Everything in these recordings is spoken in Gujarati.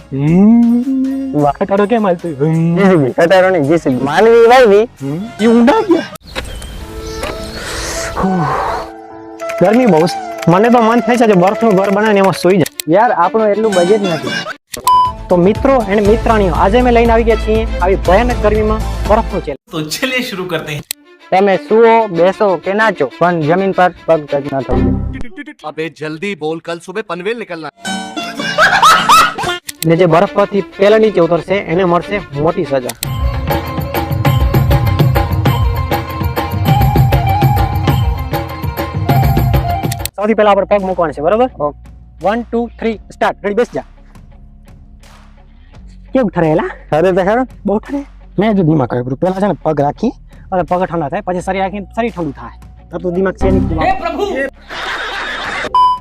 ખટારો કેમ હાલતો જીસીબી ખટારો નહીં જીસીબી માનવી વાવી એ ઊંડા ગયા. ગરમી બહુ છે. મને તો મન થાય છે કે બરફનું ઘર બનાવીને એમાં સૂઈ જાય. યાર આપણું એટલું બજેટ નથી. તો મિત્રો અને મિત્રાણીઓ, આજે અમે લઈને આવી ગયા છીએ આવી ભયાનક ગરમીમાં બરફનું ચેલેન્જ. तो चलिए शुरू करते हैं. તમે સુવો બેસો કે નાચો પણ જમીન પર પગ ટચ ના થવું જોઈએ. अबे जल्दी बोल, कल सुबह पनवेल निकलना. ને જે બરફ પરથી પહેલા નીચે ઉતરશે એને મળશે મોટી સજા. સૌથી પહેલા આપણે પગ મૂકવાનો છે, બરોબર? 1 2 3 સ્ટાર્ટ. રેડી? બેસ જા. કેવું ઠરેલા? ખરે તો ખરો બહુ ઠરે. મેં જો દિમાગ કર્યું પહેલા છે ને પગ રાખી અને પગ ઠંડા થાય પછી શરીર રાખીને શરીર ઠંડુ થાય. તાર તો દિમાગ છે નહીં.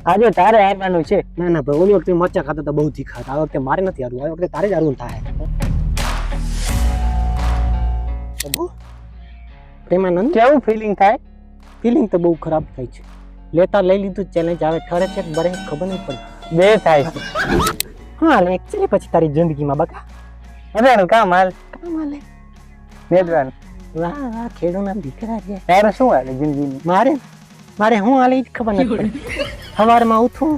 આજે તારે આવવાનું છે. ના ના ભાઈ, ઓલી વખતે મરચા ખાતા તો બહુ તીખા હતા. આ વખતે મારે નથી હારવું, આ વખતે તારે જ હારવું થાય. પ્રેમાનંદ, કેવું ફીલિંગ થાય? ફિલિંગ તો બહુ ખરાબ થાય છે. લેતા લઈ લીધું ચેલેન્જ, આવે ઠરે છે બરે ખબર નહીં પડે. બે થાય છે. હા લે એકચુઅલી પછી તારી જિંદગીમાં બકા બધાનું કામ હાલ કામ હાલે. મેદવાનું. વાહ વાહ, ખેડૂના દીકરા છે. તારે શું હાલે જિંદગીમાં? મારે હું હાલે જ ખબર નથી પડતી. સવારમાં ઉઠું,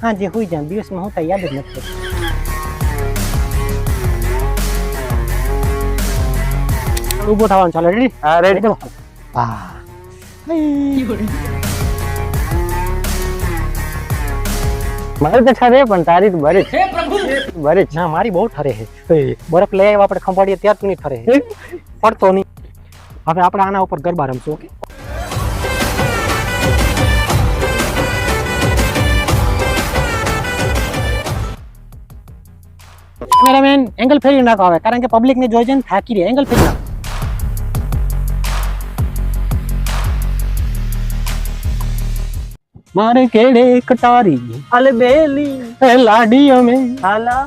સાંજે સુઈ જાઉં, દિવસમાં હું થાય યાદ જ નથી પડતી. ઊભો થવાનું ચાલો. રેડી? હા રેડી. વાહ મારે તો ઠરે પણ તારી તો ભરે છે. ભરે છે. ના, મારી બહુ ઠરે છે. બરફ લઈ આવ્યા આપણે ખંભાળીએ ત્યાર તું નહીં ઠરે છે. પડતો નહીં. હવે આપણે આના ઉપર ગરબા રમશું. ઓકે? કેમેરામેન એંગલ ફેરવી નાખો હવે, કારણ કે પબ્લિક ને જોઈ જઈને થાકી રહે. એંગલ ફેરવી નાખો. મારે કેડે કટારી અલે બેલી એ લાડી અમે હાલા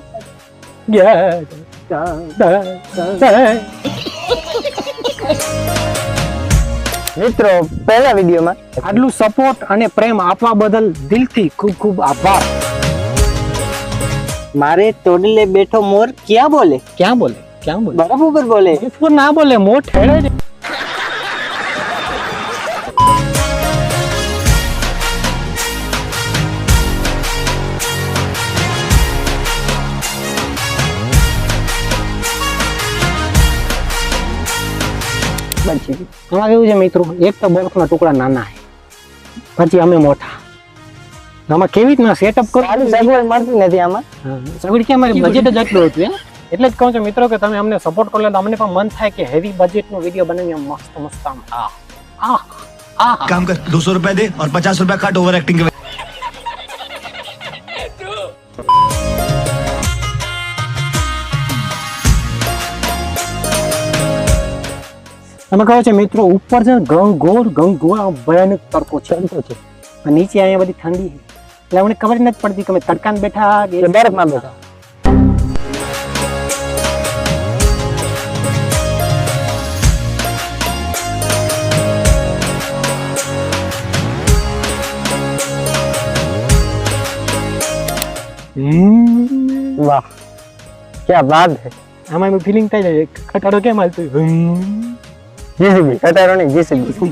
મિત્રો, પહેલા વિડીયોમાં આટલું સપોર્ટ અને પ્રેમ આપવા બદલ દિલથી ખૂબ ખૂબ આભાર. મારે ટોડલે બેઠો મોર ક્યાં બોલે? ક્યાં બોલે? ક્યાં બોલે? બરફ ઉપર બોલે. ઉપર ના બોલે, મોર ઠેડે છે. પછી આમાં કેવું છે મિત્રો, એક તો બરફના ટુકડા નાના છે, પછી અમે મોટા. આમાં કેવી રીતના સેટઅપ કરો? સારી સગવડ મળતી નથી આમાં. સગવડ કે અમારી બજેટ જ આટલું હતું. એટલે જ કહું છું મિત્રો કે તમે અમને સપોર્ટ કરો, એટલે અમને પણ મન થાય કે હેવી બજેટનો વિડીયો બનાવીએ મસ્ત મસ્ત. काम कर 200 रुपए दे और 50 रुपए काट ओवर एक्टिंग के. તમે કહો છો મિત્રો, ઉપર છે ગંગોર ભયાનક તડકો છે. અને નીચે અહીંયા બધી ઠંડી છે. એટલે અમને ખબર નથી પડતી કે અમે તડકામાં બેઠા કે બરફમાં બેઠા. વાહ ક્યાં બાત હે. આમાં એમ ફિલિંગ થાય છે ખટારો કેમ હાલતો. જીસીબી ખટારો નહીં જીસીબી.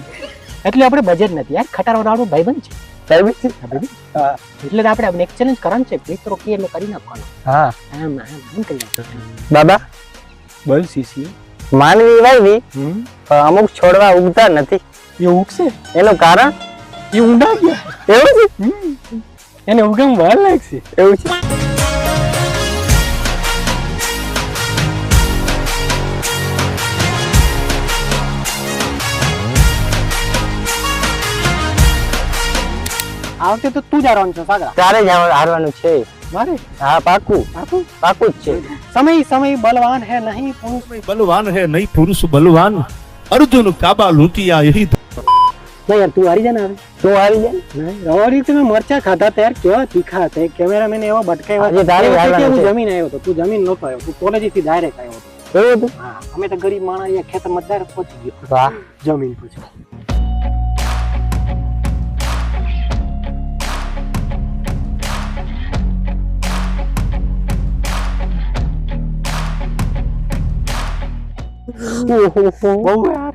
એટલે આપણે બજેટ નથી યાર. ખટારો વાળો ભાઈબંધ છે. હા એટલે તો આપણે એક ચેલેન્જ કરવાનું છે. મિત્રો કે એટલે કરી નાખવાનું. હા આમ કરી નાખવાનું. બાબા બોલ સીસી. માનવી વાવી અમુક છોડવા ઉગતા નથી. એ ઉગશે. એનું કારણ એ ઊંડા ગયા. એવું છે? એને ઉગમ વાર લાગશે. એવું છે. આ વખતે તો તું જ હારવાનું છે સાગરા. તારે જ હારવાનું છે. મારે હા પાકું પાકું જ છે. સમય બલવાન है नहीं पुरुष बलवान है नहीं पुरुष बलवान अर्जुन काबा लूटिया यही नहीं यार, તું હારી જા ને હવે. તું હારી જાય. નહીં રવા રીતે મેં મરચા ખાધા હતા યાર, કેવા તીખા હતા. કેમેરામેન એવા બટકાવ્યા. આજે તારે જ હારવાનું છે. જમીન આવ્યો હતો, તું જમીન નહોતો આવ્યો, તું કોલેજથી ડાયરેક્ટ આવ્યો હતો. એવું હતું? હા, અમે તો ગરીબ માણસ અહીંયા ખેતરમાં ડાયરેક્ટ પહોંચી ગયો. વાહ જમીન પછી બહુ યાર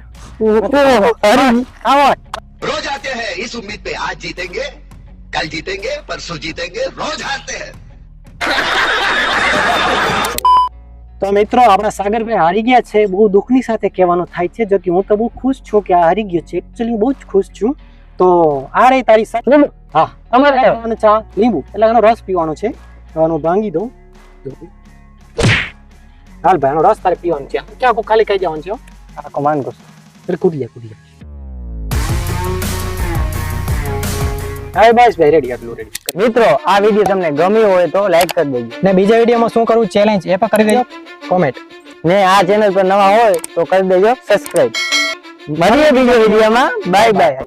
આવો रोज आते हैं इस उम्मीद पे आज जीतेंगे कल जीतेंगे परसों जीतेंगे रोज हारते हैं તો મિત્રો આપણા સાગરભાઈ હારી ગયા છે. બહુ દુઃખની સાથે કહેવાનું થાય છે, જો કે હું તો બહુ ખુશ છું કે આ હારી ગયો છે. એકચ્યુઅલી બહુ જ ખુશ છું. તો આ રહી તારી સાથે હા અમારે અને ચા લીંબુ એટલે એનો રસ પીવાનો છે. હું ભાંગી દઉં. હાલ ભાઈ એનો રસ તારે પીવાનો છે. ક્યાં આખું ખાલી ખાઈ જવાનું છે હો. આખો માંગો એટલે કૂદી જા. હા બસ ભાઈ રેડી, આટલું રેડી. મિત્રો આ વિડીયો તમને ગમ્યો હોય તો લાઈક કરી દેજો ને બીજા વિડીયોમાં શું કરવું ચેલેન્જ એ પણ કરી દેજો કોમેન્ટ. ને આ ચેનલ પર નવા હોય તો કરી દેજો સબસ્ક્રાઇબ. મળીએ બીજા વિડીયોમાં. Bye bye.